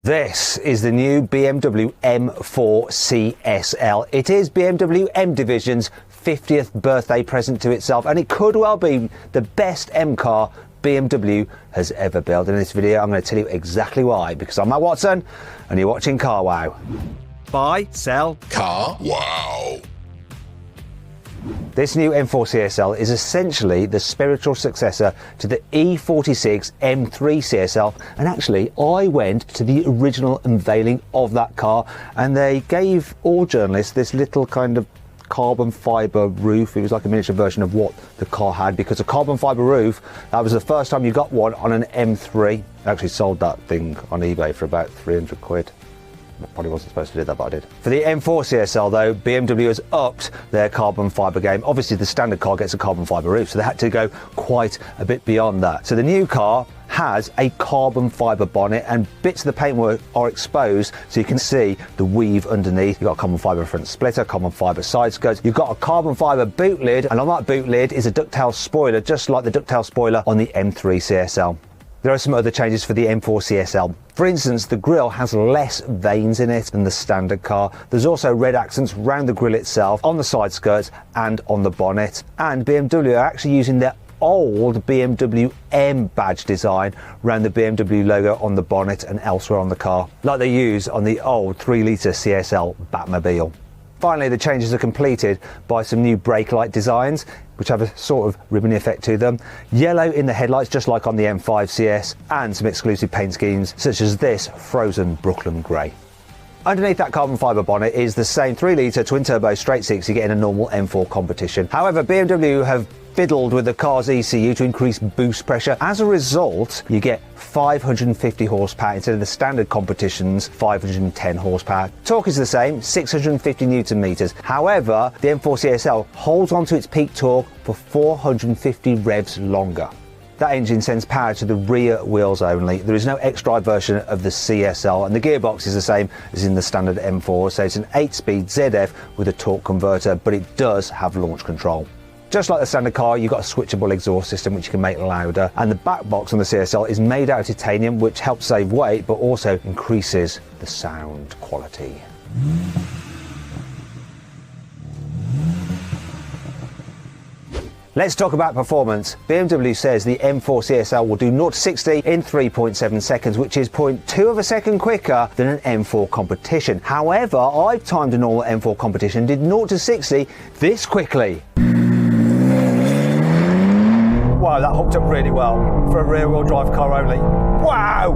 This is the new BMW M4 CSL. It is BMW M Division's 50th birthday present to itself, and it could well be the best M car BMW has ever built. In this video, I'm going to tell you exactly why, because I'm Matt Watson, and you're watching Carwow. Buy, sell, Carwow. This new M4 CSL is essentially the spiritual successor to the E46 M3 CSL, and actually I went to the original unveiling of that car, and they gave all journalists this little kind of carbon fibre roof. It was like a miniature version of what the car had, because a carbon fibre roof, that was the first time you got one on an M3. I actually sold that thing on eBay for about 300 quid. Probably wasn't supposed to do that, but I did. For the M4 CSL though, BMW has upped their carbon fibre game. Obviously the standard car gets a carbon fibre roof, so they had to go quite a bit beyond that. So the new car has a carbon fibre bonnet, and bits of the paintwork are exposed so you can see the weave underneath. You've got a carbon fibre front splitter, carbon fibre side skirts, you've got a carbon fibre boot lid, and on that boot lid is a ducktail spoiler, just like the ducktail spoiler on the M3 CSL. There are some other changes for the M4 CSL. For instance, the grille has less veins in it than the standard car. There's also red accents around the grille itself, on the side skirts and on the bonnet. And BMW are actually using their old BMW M badge design around the BMW logo on the bonnet and elsewhere on the car, like they use on the old 3-litre CSL Batmobile. Finally, the changes are completed by some new brake light designs, which have a sort of ribbony effect to them. Yellow in the headlights, just like on the M5 CS, and some exclusive paint schemes, such as this frozen Brooklyn Grey. Underneath that carbon fibre bonnet is the same 3-litre twin-turbo straight six you get in a normal M4 competition. However, BMW have fiddled with the car's ECU to increase boost pressure. As a result, you get 550 horsepower instead of the standard competition's 510 horsepower. Torque is the same, 650 newton meters. However, the M4 CSL holds onto its peak torque for 450 revs longer. That engine sends power to the rear wheels only. There is no X-Drive version of the CSL, and the gearbox is the same as in the standard M4, so it's an 8-speed ZF with a torque converter, but it does have launch control. Just like the standard car, you've got a switchable exhaust system which you can make louder, and the back box on the CSL is made out of titanium, which helps save weight but also increases the sound quality. Let's talk about performance. BMW says the M4 CSL will do 0 to 60 in 3.7 seconds, which is 0.2 of a second quicker than an M4 competition. However, I've timed a normal M4 competition and did 0 to 60 this quickly. Wow, that hooked up really well for a rear-wheel drive car only. Wow!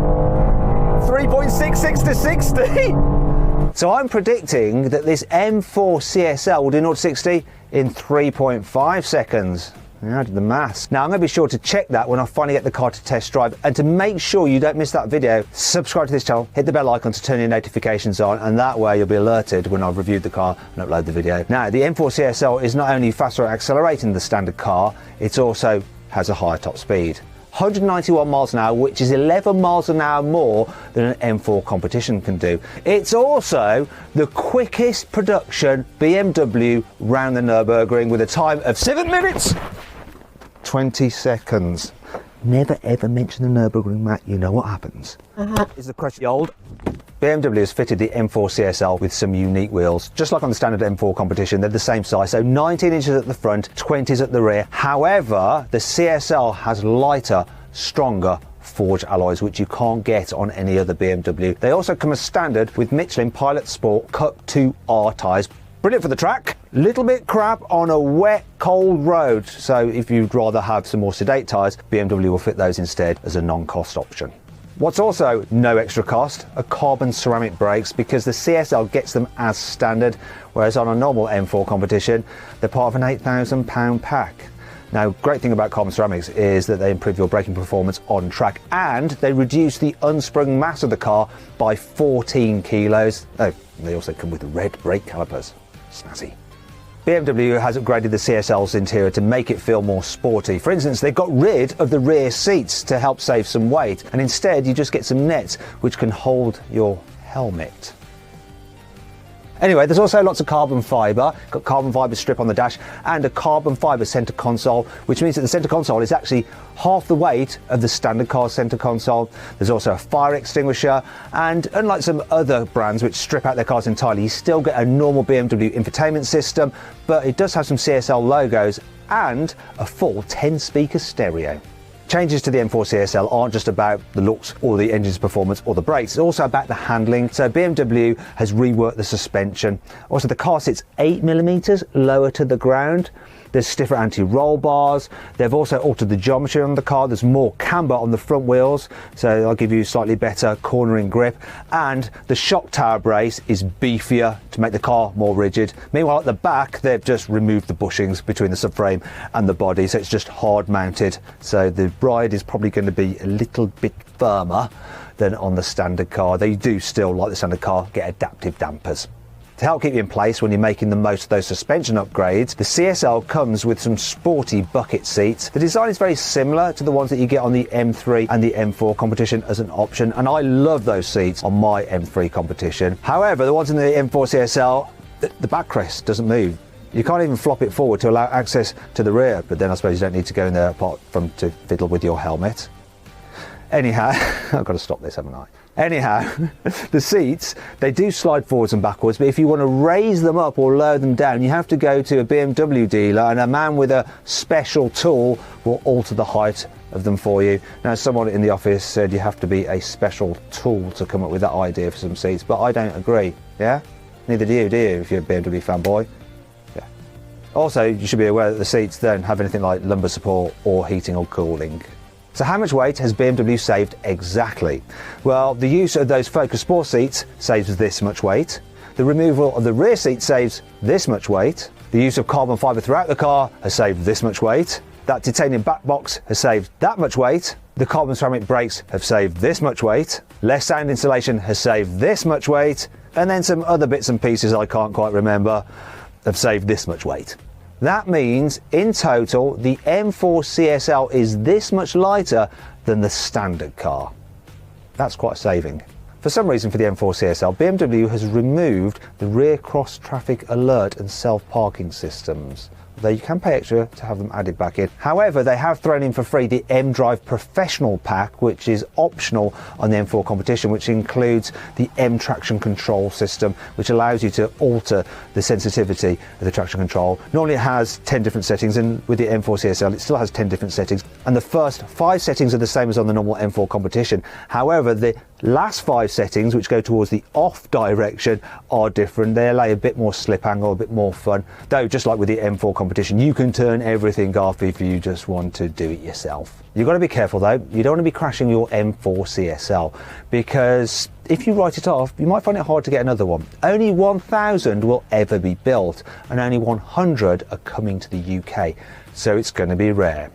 3.66 to 60! So I'm predicting that this M4 CSL will do 0 to 60 in 3.5 seconds. I did the maths. Now I'm going to be sure to check that when I finally get the car to test drive, and to make sure you don't miss that video, subscribe to this channel, hit the bell icon to turn your notifications on, and that way you'll be alerted when I've reviewed the car and upload the video. Now the M4 CSL is not only faster at accelerating than the standard car, it also has a higher top speed. 191 miles an hour, which is 11 miles an hour more than an M4 competition can do. It's also the quickest production BMW round the Nürburgring, with a time of 7 minutes 20 seconds. Never ever mention the Nürburgring, Matt, you know what happens. Is the question old? BMW has fitted the M4 CSL with some unique wheels. Just like on the standard M4 competition, they're the same size, so 19 inches at the front, 20s at the rear. However, the CSL has lighter, stronger forged alloys, which you can't get on any other BMW. They also come as standard with Michelin Pilot Sport Cup 2R tyres. Brilliant for the track, little bit crap on a wet, cold road. So if you'd rather have some more sedate tyres, BMW will fit those instead as a non-cost option. What's also no extra cost are carbon ceramic brakes, because the CSL gets them as standard, whereas on a normal M4 competition, they're part of an £8,000 pack. Now, great thing about carbon ceramics is that they improve your braking performance on track, and they reduce the unsprung mass of the car by 14 kilos. Oh, they also come with red brake calipers. Snazzy. BMW has upgraded the CSL's interior to make it feel more sporty. For instance, they've got rid of the rear seats to help save some weight, and instead you just get some nets which can hold your helmet. Anyway, there's also lots of carbon fibre, got carbon fibre strip on the dash and a carbon fibre centre console, which means that the centre console is actually half the weight of the standard car centre console. There's also a fire extinguisher, and unlike some other brands which strip out their cars entirely, you still get a normal BMW infotainment system, but it does have some CSL logos and a full 10-speaker stereo. Changes to the M4 CSL aren't just about the looks or the engine's performance or the brakes, it's also about the handling. So BMW has reworked the suspension. Also, the car sits 8mm lower to the ground. There's stiffer anti-roll bars. They've also altered the geometry on the car. There's more camber on the front wheels, so they'll give you slightly better cornering grip. And the shock tower brace is beefier to make the car more rigid. Meanwhile, at the back, they've just removed the bushings between the subframe and the body, so it's just hard mounted. So the ride is probably going to be a little bit firmer than on the standard car. They do still, like the standard car, get adaptive dampers. To help keep you in place when you're making the most of those suspension upgrades, the CSL comes with some sporty bucket seats. The design is very similar to the ones that you get on the M3 and the M4 competition as an option, and I love those seats on my M3 competition. However, the ones in the M4 CSL, the backrest doesn't move. You can't even flop it forward to allow access to the rear, but then I suppose you don't need to go in there apart from to fiddle with your helmet. Anyhow, I've got to stop this, haven't I? Anyhow, the seats, they do slide forwards and backwards, but if you want to raise them up or lower them down, you have to go to a BMW dealer, and a man with a special tool will alter the height of them for you. Now, someone in the office said you have to be a special tool to come up with that idea for some seats, but I don't agree, yeah? Neither do you, if you're a BMW fanboy? Yeah. Also, you should be aware that the seats don't have anything like lumbar support or heating or cooling. So how much weight has BMW saved exactly? Well, the use of those Focus Sport seats saves this much weight. The removal of the rear seat saves this much weight. The use of carbon fibre throughout the car has saved this much weight. That titanium back box has saved that much weight. The carbon ceramic brakes have saved this much weight. Less sound insulation has saved this much weight. And then some other bits and pieces I can't quite remember have saved this much weight. That means, in total, the M4 CSL is this much lighter than the standard car. That's quite a saving. For some reason, for the M4 CSL, BMW has removed the rear cross-traffic alert and self-parking systems, though you can pay extra to have them added back in. However, they have thrown in for free the M-Drive Professional Pack, which is optional on the M4 competition, which includes the M traction control system, which allows you to alter the sensitivity of the traction control. Normally it has 10 different settings, and with the M4 CSL it still has 10 different settings, and the first 5 settings are the same as on the normal M4 competition. However, the last 5 settings, which go towards the off direction, are different. They allow a bit more slip angle, a bit more fun, though just like with the M4 competition, you can turn everything off if you just want to do it yourself. You've got to be careful though, you don't want to be crashing your M4 CSL, because if you write it off, you might find it hard to get another one. Only 1,000 will ever be built, and only 100 are coming to the UK, so it's going to be rare.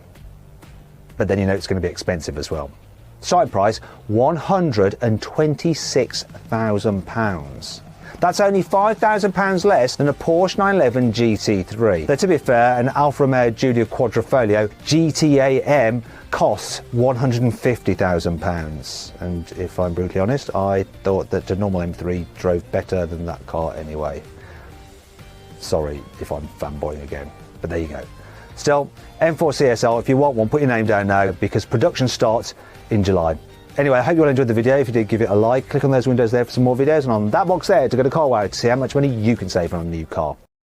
But then you know it's going to be expensive as well. Starting price, £126,000. That's only £5,000 less than a Porsche 911 GT3. Though to be fair, an Alfa Romeo Giulia Quadrifoglio GTAM costs £150,000. And if I'm brutally honest, I thought that the normal M3 drove better than that car anyway. Sorry if I'm fanboying again, but there you go. Still, M4 CSL, if you want one, put your name down now, because production starts in July. Anyway, I hope you all enjoyed the video. If you did, give it a like. Click on those windows there for some more videos, and on that box there to go to Carwow to see how much money you can save on a new car.